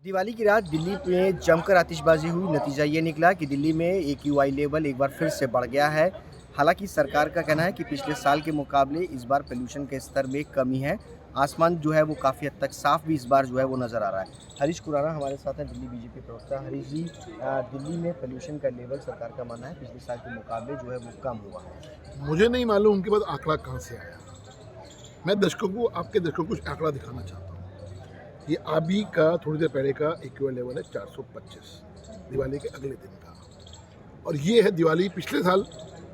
दिवाली की रात दिल्ली में जमकर आतिशबाजी हुई। नतीजा ये निकला कि दिल्ली में AQI लेवल एक बार फिर से बढ़ गया है। हालांकि सरकार का कहना है कि पिछले साल के मुकाबले इस बार पोल्यूशन के स्तर में कमी है। आसमान जो है वो काफ़ी हद तक साफ भी इस बार जो है वो नज़र आ रहा है। हरीश खुराना हमारे साथ हैं, दिल्ली बीजेपी प्रवक्ता। हरीश जी, दिल्ली में पोल्यूशन का लेवल सरकार का मानना है पिछले साल के मुकाबले जो है वो कम हुआ है। मुझे नहीं मालूम उनके पास आंकड़ा कहाँ से आया। मैं आपके दर्शकों को कुछ आंकड़ा दिखाना चाहता हूँ। ये अभी का थोड़ी देर पहले का AQI लेवल है 425 दिवाली के अगले दिन का, और ये है दिवाली पिछले साल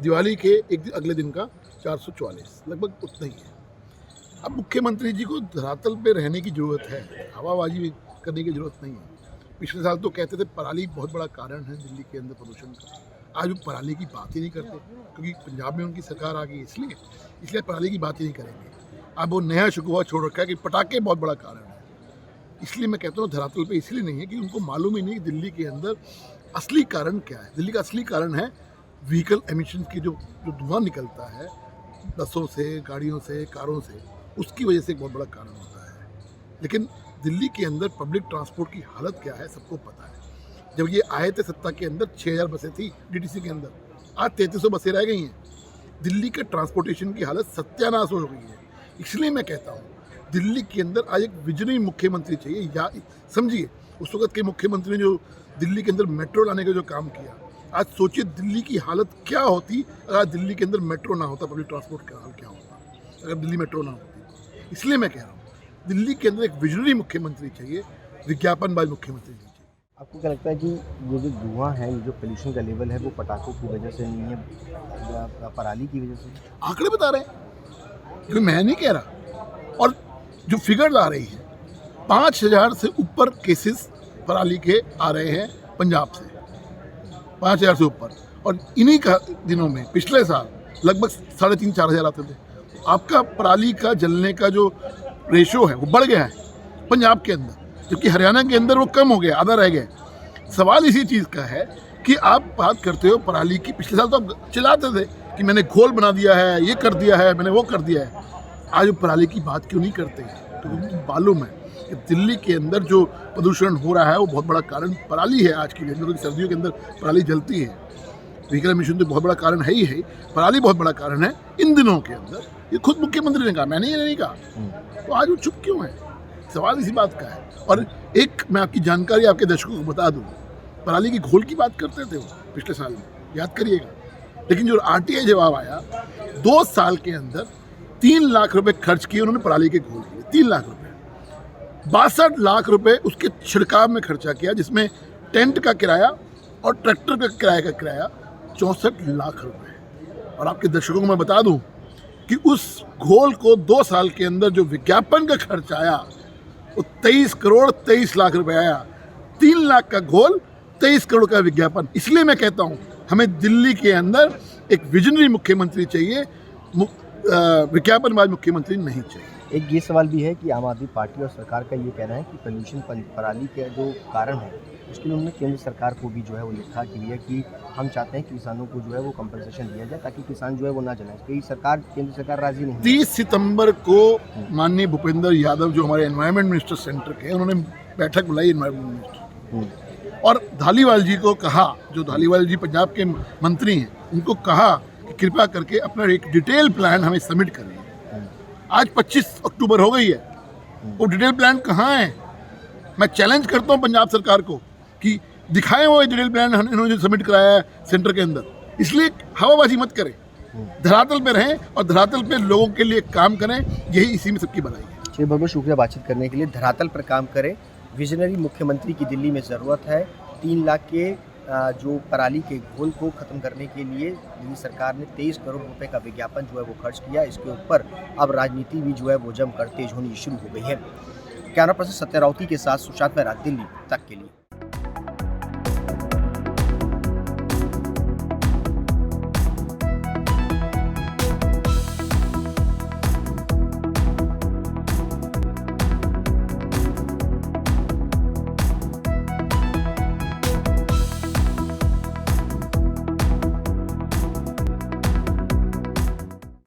दिवाली के एक दिन अगले दिन का 444, लगभग उतना ही है। अब मुख्यमंत्री जी को धरातल पे रहने की ज़रूरत है, हवाबाजी करने की ज़रूरत नहीं है। पिछले साल तो कहते थे पराली बहुत बड़ा कारण है दिल्ली के अंदर प्रदूषण का। आज वो पराली की बात ही नहीं करते, क्योंकि पंजाब में उनकी सरकार आ गई, इसलिए पराली की बात ही नहीं करेंगे। अब वो नया शिकवा छोड़ रखा है कि पटाखे बहुत बड़ा कारण है। इसलिए मैं कहता हूँ धरातल पे इसलिए नहीं है कि उनको मालूम ही नहीं कि दिल्ली के अंदर असली कारण क्या है। दिल्ली का असली कारण है व्हीकल एमिशन की जो धुआं निकलता है बसों से, गाड़ियों से, कारों से, उसकी वजह से एक बहुत बड़ा कारण होता है। लेकिन दिल्ली के अंदर पब्लिक ट्रांसपोर्ट की हालत क्या है सबको पता है। जब ये आए थे सत्ता के अंदर 6000 बसें थी DTC के अंदर, आज 3300 बसें रह गई हैं। दिल्ली के ट्रांसपोर्टेशन की हालत सत्यानाश हो गई है। इसलिए मैं कहता हूँ दिल्ली के अंदर आज एक विजनरी मुख्यमंत्री चाहिए। या समझिए उस वक्त के मुख्यमंत्री ने जो दिल्ली के अंदर मेट्रो लाने का जो काम किया, आज सोचिए दिल्ली की हालत क्या होती अगर दिल्ली के अंदर मेट्रो ना होता, पब्लिक ट्रांसपोर्ट का हाल क्या होता अगर दिल्ली मेट्रो ना होती। इसलिए मैं कह रहा हूँ दिल्ली के अंदर एक विजनरी मुख्यमंत्री चाहिए, विज्ञापनबाज मुख्यमंत्री नहीं चाहिए। आपको क्या लगता है कि ये जो धुआं है, ये जो पोल्यूशन का लेवल है वो पटाखों की वजह से नहीं है या पराली की वजह से? आंकड़े बता रहे हैं, क्योंकि मैं नहीं कह रहा। और जो फिगर्स आ रही है 5000 से ऊपर केसेस पराली के आ रहे हैं पंजाब से, 5000 से ऊपर। और इन्हीं का दिनों में पिछले साल लगभग 3500-4000 आते थे। आपका पराली का जलने का जो रेशो है वो बढ़ गया है पंजाब के अंदर, जबकि हरियाणा के अंदर वो कम हो गया, आधा रह गया। सवाल इसी चीज़ का है कि आप बात करते हो पराली की। पिछले साल तो आप चिल्लाते थे कि मैंने घोल बना दिया है, ये कर दिया है, मैंने वो कर दिया है। आज वो पराली की बात क्यों नहीं करते हैं? तो उनको मालूम है कि दिल्ली के अंदर जो प्रदूषण हो रहा है वो बहुत बड़ा कारण पराली है। आज के लिए क्योंकि सर्दियों के अंदर पराली जलती है, व्हीकल एमिशन तो बहुत बड़ा कारण है ही है, पराली बहुत बड़ा कारण है इन दिनों के अंदर। ये खुद मुख्यमंत्री ने कहा, मैंने ये नहीं कहा। तो आज वो चुप क्यों है? सवाल इसी बात का है। और एक मैं आपकी जानकारी आपके दर्शकों को बता दूँ, पराली की घोल की बात करते थे वो पिछले साल में, याद करिएगा। लेकिन जो RTI जवाब आया, 2 साल के अंदर 3 लाख रुपए खर्च किए उन्होंने पराली के घोल के, 3 लाख रुपए। 62 लाख रुपए उसके छिड़काव में खर्चा किया, जिसमें टेंट का किराया और ट्रैक्टर का किराया 64 लाख रुपए। और आपके दर्शकों को मैं बता दूं कि उस घोल को 2 साल के अंदर जो विज्ञापन का खर्च आया वो 23 करोड़ 23 लाख रुपए आया। 3 लाख का घोल, 23 करोड़ का विज्ञापन। इसलिए मैं कहता हूं हमें दिल्ली के अंदर एक विजनरी मुख्यमंत्री चाहिए, विज्ञापनबाज मुख्यमंत्री नहीं चाहिए। एक ये सवाल भी है कि आम आदमी पार्टी और सरकार का ये कहना है कि पोल्यूशन पराली का जो कारण है उसके लिए उन्होंने केंद्र सरकार को भी जो है वो लिखा कि हम चाहते हैं कि किसानों को जो है वो कंपनसेशन दिया जाए ताकि किसान जो है वो ना जलाए। केंद्र सरकार राजी नहीं। 30 सितंबर को माननीय भूपेंद्र यादव जो हमारे एनवायरनमेंट मिनिस्टर सेंटर के, उन्होंने बैठक बुलाई एनवायरनमेंट मिनिस्टर, और धालीवाल जी को कहा, जो धालीवाल जी पंजाब के मंत्री हैं, उनको कहा कि कृपया करके अपना एक डिटेल प्लान हमें सबमिट करें। आज 25 अक्टूबर हो गई है, वो डिटेल प्लान कहाँ है? मैं चैलेंज करता हूँ पंजाब सरकार को कि दिखाएं वो डिटेल प्लान इन्होंने जो सबमिट कराया है सेंटर के अंदर। इसलिए हवाबाजी मत करें, धरातल पे रहें और धरातल पे लोगों के लिए काम करें। यही इसी में सबकी भलाई है। बहुत बहुत शुक्रिया बातचीत करने के लिए। धरातल पर काम करें, विजनरी मुख्यमंत्री की दिल्ली में ज़रूरत है। 3 लाख के जो पराली के घोल को ख़त्म करने के लिए दिल्ली सरकार ने 23 करोड़ रुपए का विज्ञापन जो है वो खर्च किया। इसके ऊपर अब राजनीति भी जो है वो जमकर तेज होनी शुरू हो गई है। कैमरा पर्सन सत्य राउती के साथ सुशांत मेहरा, दिल्ली तक के लिए।